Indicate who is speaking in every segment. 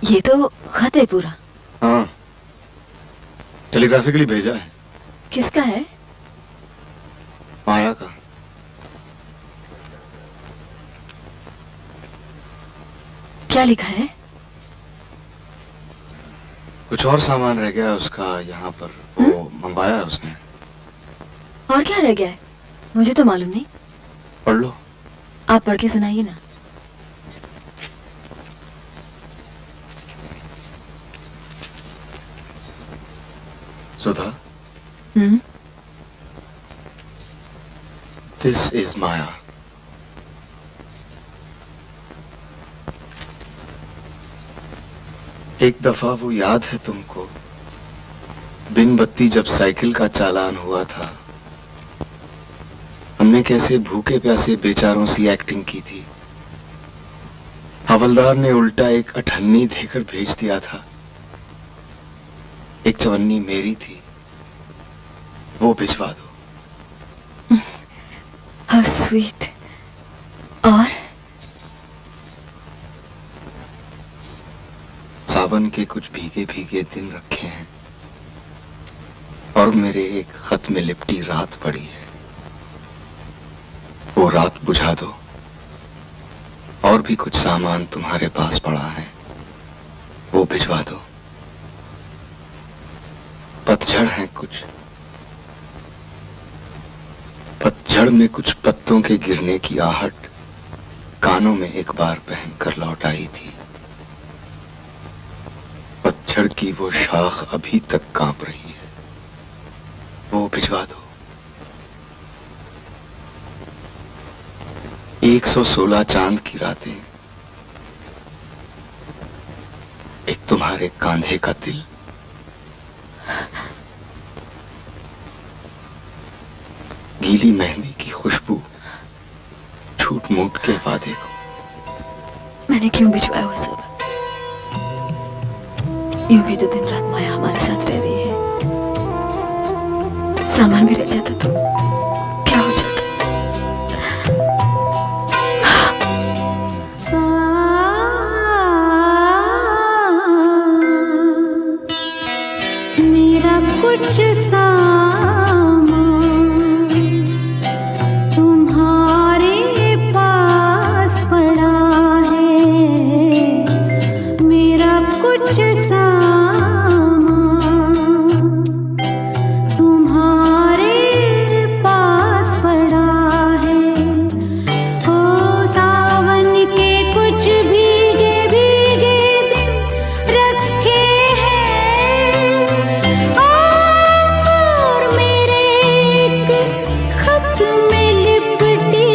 Speaker 1: ये तो खत है पूरा।
Speaker 2: हाँ, टेलीग्राफिकली भेजा है।
Speaker 1: किसका है?
Speaker 2: माया का।
Speaker 1: क्या लिखा है?
Speaker 2: कुछ और सामान रह गया उसका यहाँ पर, वो मंगवाया है उसने।
Speaker 1: और क्या रह गया है? मुझे तो मालूम नहीं।
Speaker 2: पढ़ लो।
Speaker 1: आप पढ़ के सुनाइए ना।
Speaker 2: सुधा, दिस इज माया। एक दफा वो याद है तुमको, बिन बत्ती जब साइकिल का चालान हुआ था, हमने कैसे भूखे प्यासे बेचारों सी एक्टिंग की थी। हवलदार ने उल्टा एक अठन्नी देकर भेज दिया था। एक चवन्नी मेरी थी, वो भिजवा दो।
Speaker 1: How sweet. और
Speaker 2: सावन के कुछ भीगे भीगे दिन रखे हैं और मेरे एक खत में लिपटी रात पड़ी है, वो रात बुझा दो। और भी कुछ सामान तुम्हारे पास पड़ा है, वो भिजवा दो। पतझड़ है कुछ, पतझड़ में कुछ पत्तों के गिरने की आहट कानों में एक बार पहनकर लौट आई थी। पतझड़ की वो शाख अभी तक कांप रही है, वो भिजवा दो। 116 चांद की रातें, एक तुम्हारे कांधे का दिल, गीली मेहंदी की खुशबू, झूठ मूठ के वादे को।
Speaker 1: मैंने क्यों भिजवाया वो सब? यूं भी तो दिन रात माया हमारे साथ रह रही है। सामान भी रह जाता तो क्या हो जाता?
Speaker 3: मेरा कुछ सामान तुम्हारे पास पड़ा है, मेरा कुछ सामान तुम्हारे पास पड़ा है। ओ सावन के कुछ भीगे भीगे दिन रखे हैं, और मेरे एक खत में लिपटी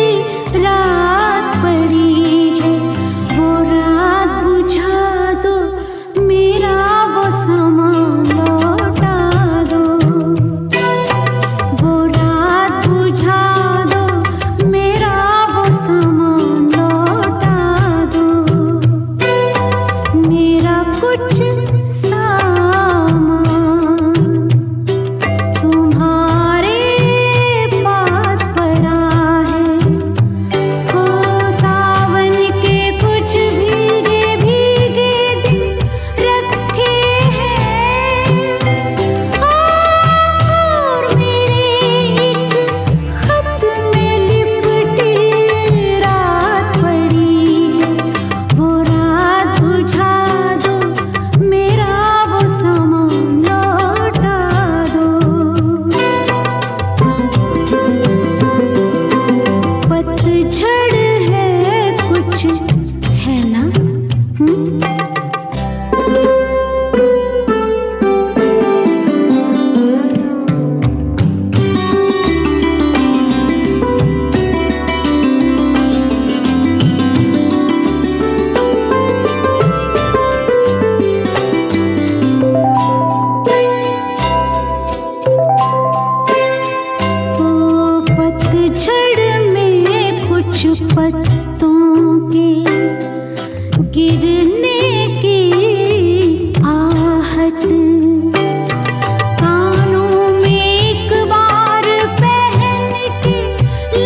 Speaker 3: रात पड़ी है, वो रात बुझा दो, मेरा वो सामान लौटा दो। वो रात बुझा दो, मेरा वो सामान लौटा दो। मेरा कुछ सामान तुम्हारे पास पड़ा है। ओ सावन के कुछ भीगे भीगे दिन रखे हैं, और मेरे एक खत में लिपटी रात पड़ी है, वो रात बुझा दो, मेरा वो सामान लौटा दो। पतझड़ है कुछ, है ना? ओ पतझड़ में कुछ पत्तों के गिरने की आहट कानों में एक बार पहन के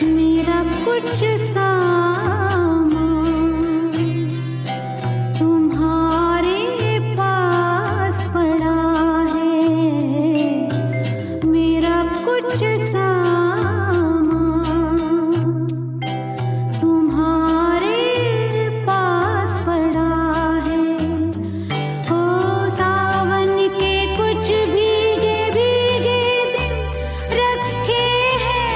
Speaker 3: मेरा कुछ सामान तुम्हारे पास पड़ा है, मेरा कुछ सामान तुम्हारे पास पड़ा है। ओ सावन के कुछ भीगे भीगे दिन रखे हैं,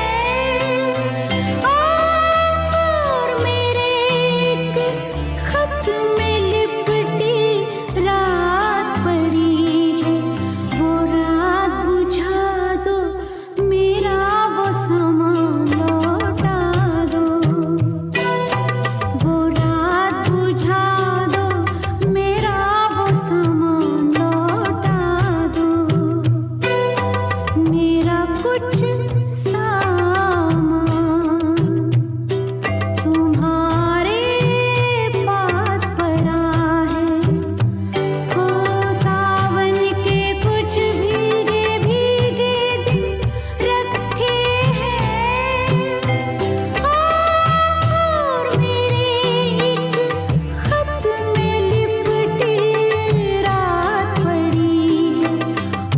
Speaker 3: और मेरे एक खत में लिपटी रात पड़ी है। वो रात बुझा दो, मेरा वो सामान लौटा दो। वो रात बुझा दो, मेरा वो सामान लौटा दो। मेरा कुछ सामान तुम्हारे पास पड़ा है। ओ सावन के कुछ भीगे भीगे दिन रखे हैं, और मेरे एक खत में लिपटी रात पड़ी है।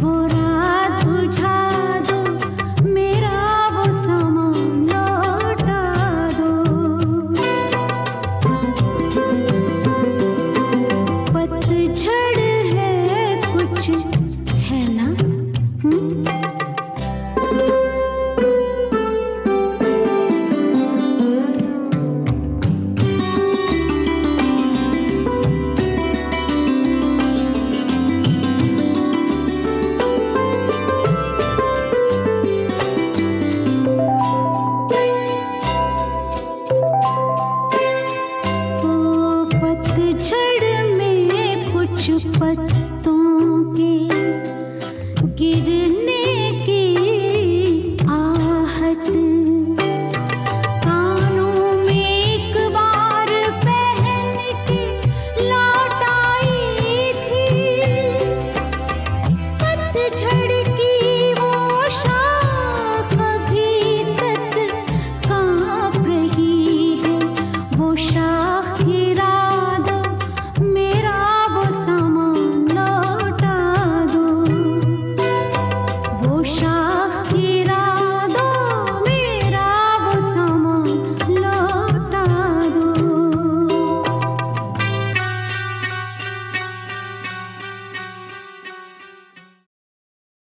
Speaker 3: वो रात बुझा दो, मेरा वो सामान लौटा दो। पतझड़ है कुछ, है ना? ओ पतझड़ में कुछ पत्तों के गिरने